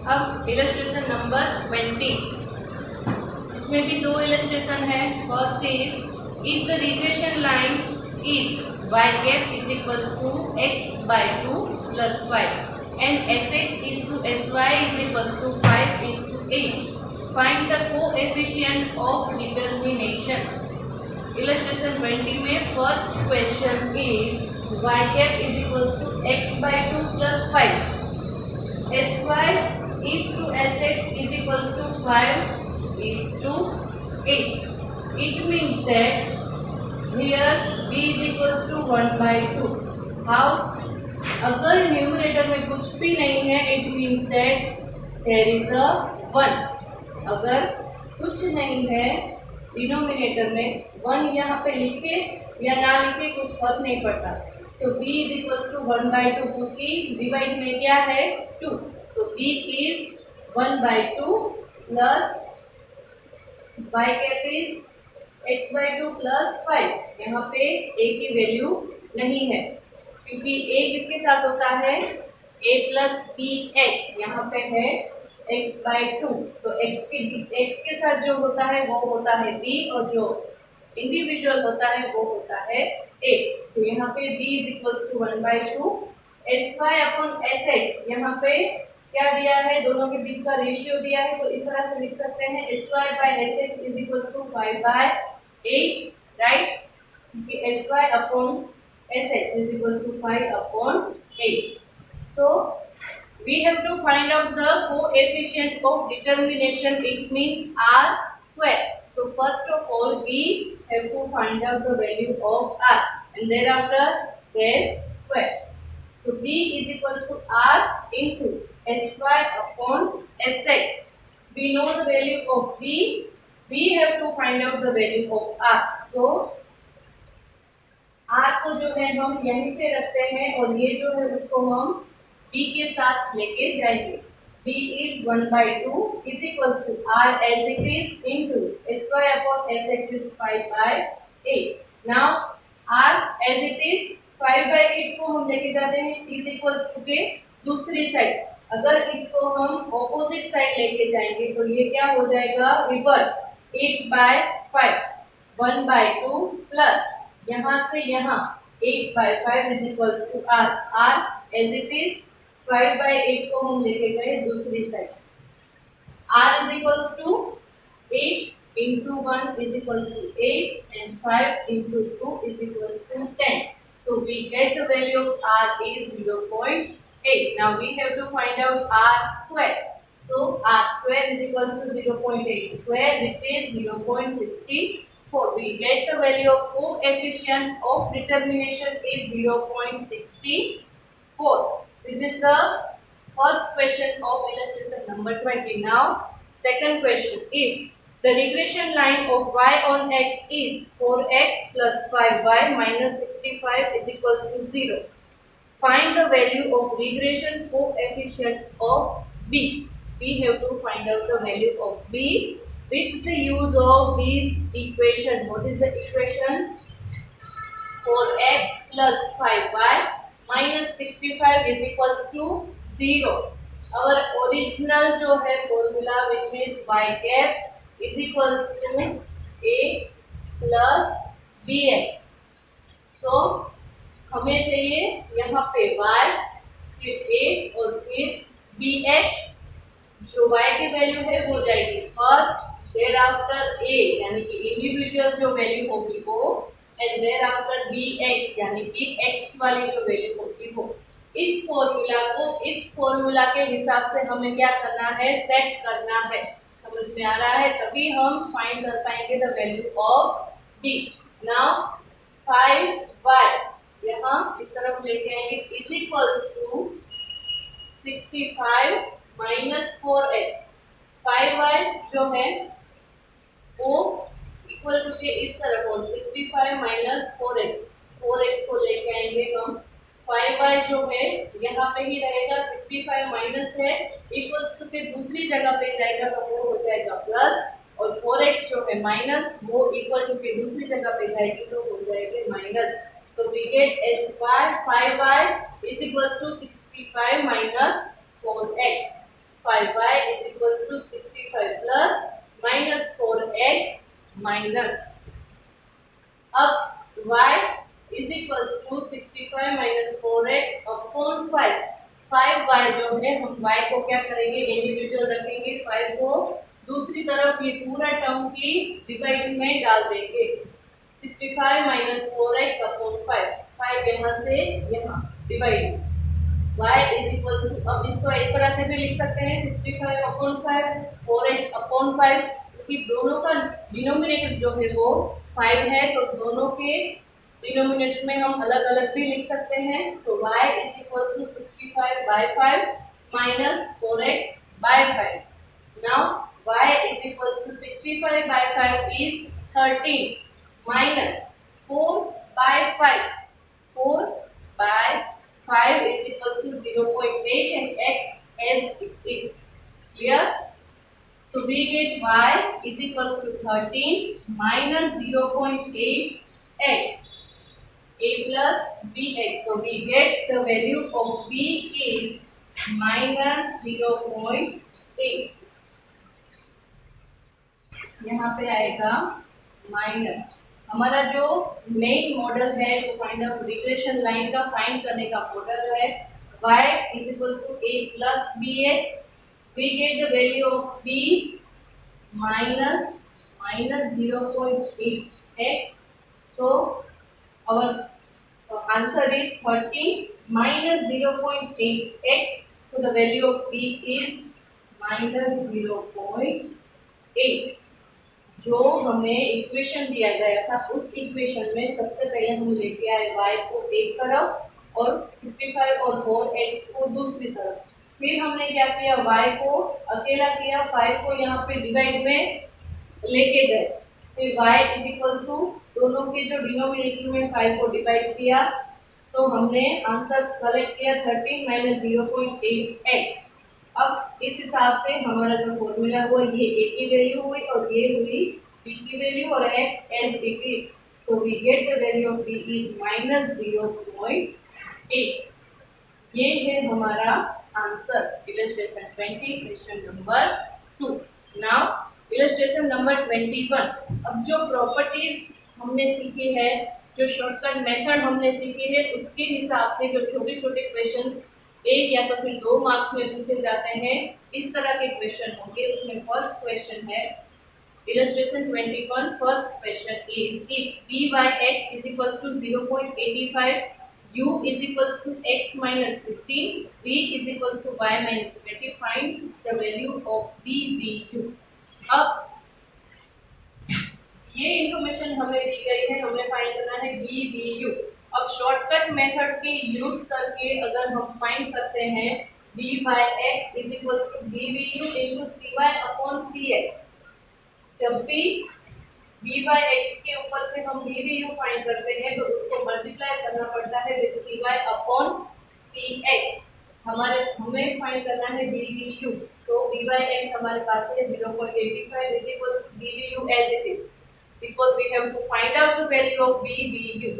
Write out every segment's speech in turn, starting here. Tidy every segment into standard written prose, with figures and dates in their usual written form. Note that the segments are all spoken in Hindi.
अब इलस्ट्रेशन नंबर 20, इसमें भी दो इलस्ट्रेशन है। First if the regression line is y cap is equals to x by 2 plus 5 and sx is to sy is equals to 5 is to 8. Find the coefficient of determination. Illustration 20 में first question is y cap is equals to x by 2 plus 5, sy is to sx is equals to 5 is to 8. It means that here b is equals to 1 by 2. How? अगर न्यूमरेटर में कुछ भी नहीं है, it means that there is a 1. अगर कुछ नहीं है डिनोमिनेटर में, 1 यहाँ पे लिखे या ना लिखे कुछ फर्क नहीं पड़ता। तो b is equal to 1 by 2, क्योंकि डिवाइड में क्या है 2, तो b is 1 by 2 plus y cap is x by 2 plus 5। यहाँ पे a की वैल्यू नहीं है, क्योंकि a किसके साथ होता है a प्लस बी एक्स, यहाँ पे है x बाई 2, तो x के साथ जो होता है वो होता है b, और जो इंडिविजुअल होता है वो होता है a। तो यहाँ पे b is equal to 1 by 2 S Y upon S X, यहाँ पे क्या दिया है, दोनों के बीच का रेशियो दिया है, तो इस तरह से लिख सकते हैं S Y by S X is equal to 5 by 8, right, क्योंकि S Y upon Sx is equals to 5 upon 8. So we have to find out the coefficient of determination. It means r square. So first of all we have to find out the value of r, and thereafter their square. So d is equals to r into sy upon sx. We know the value of d. We have to find out the value of r. So r को जो है हम यहीं पे रखते हैं, और ये जो है उसको हम b के साथ लेके जाएंगे। b is 1 by 2 is equal to r as it is into sy upon sx is 5 by 8. Now r as it is 5 by 8 को हम लेके जाते हैं इज इक्वल टू के दूसरी साइड। अगर इसको हम ऑपोजिट साइड लेके जाएंगे तो ये क्या हो जाएगा, रिवर्स, 8 by 5 1 by 2 प्लस यहाँ से यहाँ 8 by 5 is equal to r। r as it is 5 by 8 को हम लेके गए दूसरी side. r is equal to 8 into 1 is equal to 8 and 5 into 2 is equal to 10. So we get the value of r is 0.8. Now we have to find out r square. So r square is equal to 0.8 square, which is 0.64. We get the value of coefficient of determination is 0.64. This is the first question of illustration number 20. Now second question, if the regression line of y on x is 4x plus 5y minus 65 is equal to 0, find the value of regression coefficient of b. We have to find out the value of b with the use of this equation. What is the equation? 4x plus 5y minus 65 is equals to 0. Our original जो है formula which is y cap is equals to a plus bx. So हमें चाहिए यहाँ पे y, फिर a और फिर bx। जो y की वैल्यू है वो जाएगी फर्स्ट, देयर आफ्टर a यानी कि इंडिविजुअल जो वैल्यू होगी वो, एंड देयर आफ्टर bx यानी कि x वाली जो वैल्यू होगी वो। इस फॉर्मूला को इस फॉर्मूला के हिसाब से हमें क्या करना है, सेट करना है। समझ में आ रहा है? तभी हम फाइंड कर पाएंगे the value of b। Now 5y यहाँ इस तरफ लेके आएंगे is equal to 65 minus 4x। 5y जो है वो इक्वल टू के इस तरफ और 65 माइनस 4x, 4x को लेके आएंगे हम। 5y जो है यहाँ पे ही रहेगा, 65 माइनस है इक्वल्स टू के दूसरी जगह पे जाएगा तो वो हो जाएगा प्लस, और 4x जो है माइनस वो इक्वल टू के दूसरी जगह पे जाएगी तो हो जाएगी माइनस। तो we get S Y 5y is equal to 65 minus 4x। 5y is equals to 65 plus minus 4x minus, अब y is equals to 65 minus 4x upon 5, 5y जो है हम y को क्या करेंगे, इंडिविजुअल रखेंगे, 5 को दूसरी तरफ ये पूरा टर्म की डिवाइड में डाल देंगे, 65 माइनस 4x अपॉन 5, 5 यहाँ से यहाँ divide, y is equal to, अब इसको इस तरह से भी लिख सकते हैं 65 अपॉन 5, 4x अपॉन 5, क्योंकि दोनों का डिनोमिनेटर जो है वो 5 है, तो दोनों के डिनोमिनेटर में हम अलग अलग भी लिख सकते हैं, तो y is equal to 65 by 5 minus 4x by 5, now y is equals to 65 by 5 is 13 minus 4 by 5. 4 by 5 is equals to 0.8 and x as it is. Clear? So we get y is equals to 13 minus 0.8 x. A plus bx. So we get the value of b is minus 0.8. यहाँ पे आएगा माइनस, हमारा जो मेन मॉडल है तो फाइंड आउट रिग्रेशन लाइन का फाइंड करने का मॉडल है y is equal to a plus bx, we get the value of b minus 0.8x, so our answer is 30 minus 0.8x, so the value of b is minus 0.8. जो हमें इक्वेशन दिया गया था उस इक्वेशन में सबसे पहले हम लेके आए y को एक तरफ और 65 और 4x को दूसरी तरफ, फिर हमने क्या किया, y को अकेला किया, 5 को यहाँ पे डिवाइड में लेके गए, फिर y इज इक्वल टू दोनों के जो डिनोमिनेटर में 5 को डिवाइड किया, तो हमने आंसर कलेक्ट किया 13 माइनस 0.8x। अब इस हिसाब से हमारा जो फॉर्मूला हुआ, ये a की वैल्यू हुई और ये हुई b की वैल्यू और x एज इट इज, तो we get the value of b is minus 0.8। ये है हमारा answer illustration 20 question number 2। Now illustration number 21। अब जो प्रॉपर्टीज हमने सीखी है, जो शॉर्टकट मेथड हमने सीखी है, उसके हिसाब से जो छोटे छोटे क्वेश्चंस एक या तो फिर 2 मार्क्स में पूछे जाते हैं, इस तरह के क्वेश्चन होंगे। उसमें फर्स्ट क्वेश्चन है illustration 21। First question is if b by x is equals to 0.85, u is equals to x minus 15, v is equals to y minus 20, find the value of b v u। अब ये इंफॉर्मेशन हमें दी गई है, हमें फाइंड करना है b v u। अब शॉर्टकट मेथड के यूज करके अगर हम फाइंड करते हैं b by x is equals to b v u into cy upon cx, जब भी b by x के ऊपर से हम b v u फाइंड करते हैं तो उसको मल्टीप्लाई करना पड़ता है विद cy upon cx। हमें फाइंड करना है b v u, तो b by x हमारे पास है 0.85 is equals to b v u as it is, because we have to find out the value of b v u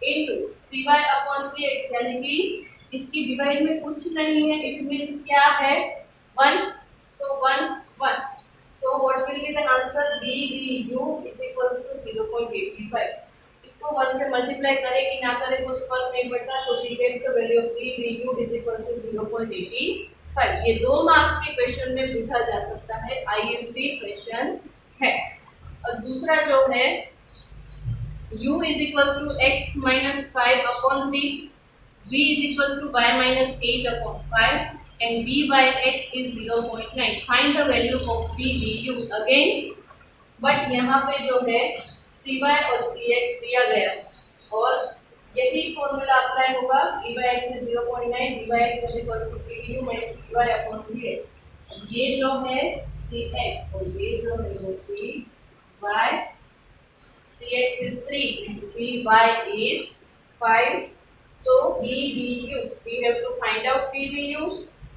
into cy upon cx, यानी कि इसकी डिवाइड में कुछ नहीं है, इट मींस क्या है 1, तो 1 1, so what will be the answer, b v u is equals to 0.85। इसको 1 से मल्टीप्लाई करें कि ना करें कुछ फर्क नहीं पड़ता, तो we get the value of b v u is equal to 0.85। ये 2 मार्क्स के क्वेश्चन में पूछा जा सकता है, IMP क्वेश्चन है। और दूसरा जो है u is equals to x minus 5 upon v, v is equals to y minus 8 upon 5, and b by x is 0.9। Find the value of b v u again, but यहाँ पे जो है cy और cx दिया गया और यही फॉर्मूला अप्लाई होगा, b by x is 0.9, b by x is equals to b v u minus cy upon cx। ये जो है cx और ये जो है वो cy, cx is 3 and cy is 5, so b v u, we have to find out b v u।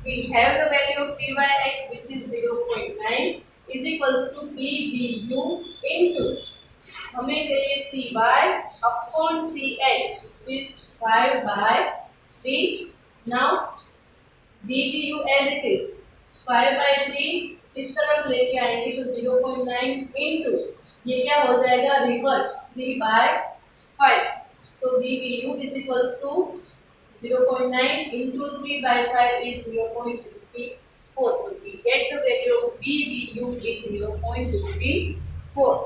We have the value of p by x which is 0.9 is equals to b v u into, हमें चाहिए cy upon cx which is 5 by 3। now b v u as it is, 5/3 इस तरफ लेके आएंगे तो 0.9 इंटू ये क्या हो जाएगा रिवर्स 3/5। तो dVu is equals to 0.9 into 3/5 is 0.54. So we get the value of dVu is 0.54.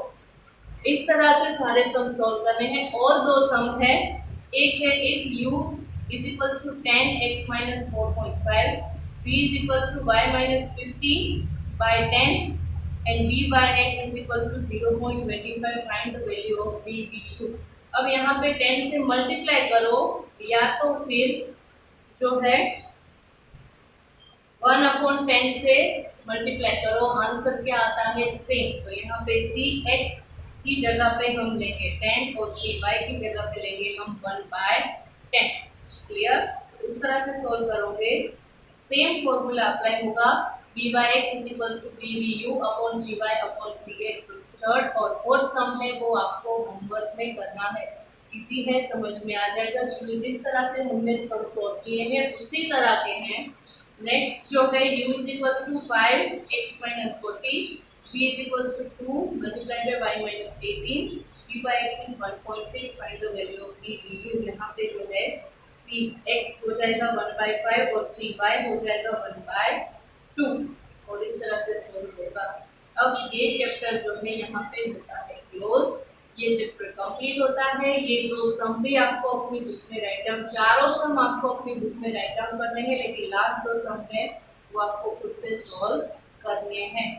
इस तरह से सारे सम सॉल्व करने हैं। और दो सम है, एक है if u is equals to 10x minus 4.5, v is equals to y minus 50/10 and v by x is equals to 0.25. Find the value of dV2। अब यहाँ पे 10 से मल्टीप्लाई करो या तो फिर जो है 1/10 से मल्टीप्लाई करो, आंसर क्या आता है सेम। तो यहाँ पे cx की जगह पे हम लेंगे 10 और cy की जगह पे लेंगे हम 1/10। क्लियर? इस तरह से सोल्व करोगे सेम फॉर्मूला अप्लाई होगा v by x is equals to dvu upon cy upon cx। Third और फोर्थ सम है वो आपको होमवर्क में करना है, इजी है, समझ में आ जाएगा। जिस तरह से हमने सम सॉल्व किए हैं उसी तरह के हैं। नेक्स्ट जो है u is equals to 5x minus 40, v is equals to 2 multiplied by y minus 18, v by x is 1.6। find the value of dvu। यहाँ पे जो है c x हो जाएगा 1/5 और cy हो जाएगा 1/2 और इस तरह से सोल्व होगा। अब ये चैप्टर जो है यहाँ पे होता है क्लोज, ये चैप्टर कंप्लीट होता है। ये दो सम भी आपको अपनी बुक में राइट डाउन, चारों सम आपको अपनी बुक में राइट डाउन करने हैं, लेकिन लास्ट दो सम है वो आपको खुद से सॉल्व करने हैं।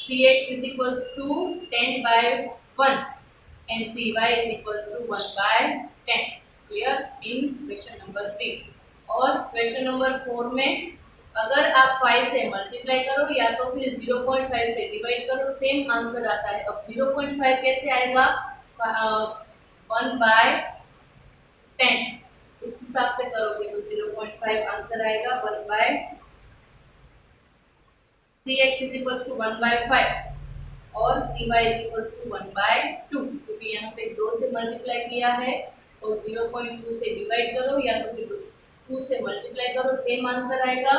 cx is equals to 10/1 and cy is equals to 1/10। Clear? In question number 3। और क्वेश्चन नंबर 4 में अगर आप 5 से मल्टीप्लाई करो या तो फिर 0.5 से डिवाइड करो, सेम आंसर आता है। अब 0.5 कैसे आएगा? 1/10 उस हिसाब से करोगे तो 0.5 आंसर आएगा 1/, cx is equals to 1/5 और cy is equals to 1/2, क्योंकि यहाँ पे 2 से मल्टीप्लाई किया है और 0.2 से डिवाइड करो या तो फिर 2 से मल्टीप्लाई करो, सेम आंसर आएगा।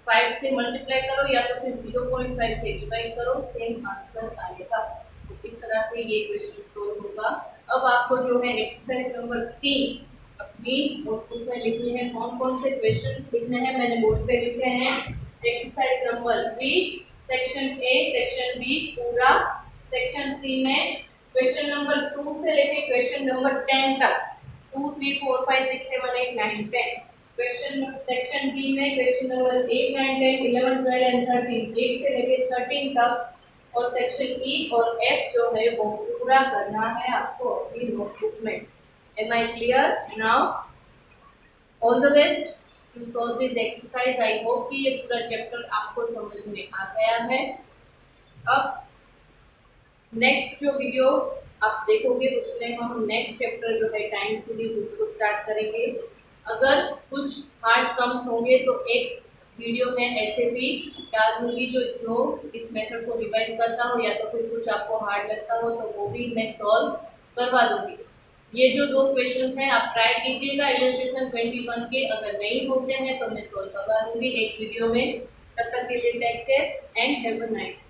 5 से मल्टीप्लाई करो या तो फिर 0.5 से डिवाइड करो, सेम आंसर आएगा। तो इस तरह से ये क्वेश्चन सोल्व होगा। अब आपको जो है एक्सरसाइज नंबर 3 अपनी नोटबुक में लिखनी है। कौन कौन से क्वेश्चन लिखने हैं मैंने बोर्ड पे लिखे हैं। Exercise number 3 section A section B पूरा, सेक्शन सी में क्वेश्चन नंबर 2 से लेके क्वेश्चन नंबर 10 तक, 2 3 4 5 6 7 8 9 10। क्वेश्चन सेक्शन बी में क्वेश्चन नंबर 8 9 10 11 12 एंड 13, 8 से लेके 13 तक। और सेक्शन ई और एफ जो है वो पूरा करना है आपको अपनी नोटबुक में। Am I clear? Now all the best to solve this exercise. I hope कि ये पूरा चैप्टर आपको समझ में आ गया है। अब नेक्स्ट जो वीडियो आप देखोगे उसमें हम नेक्स्ट चैप्टर जो है टाइम सीरीज उसको स्टार्ट करेंगे। अगर कुछ हार्ड सम्स होंगे तो एक वीडियो में ऐसे भी डाल दूंगी जो इस मेथड को रिवाइज करता हो, या तो फिर कुछ आपको हार्ड लगता हो तो वो भी मैं सॉल्व करवा दूंगी। ये जो दो क्वेश्चंस हैं आप ट्राई कीजिएगा इलस्ट्रेशन 21 के, अगर नहीं होते हैं तो मैं सॉल्व करवा दूंगी एक वीडियो में। तब तक के लिए take care and have a nice day.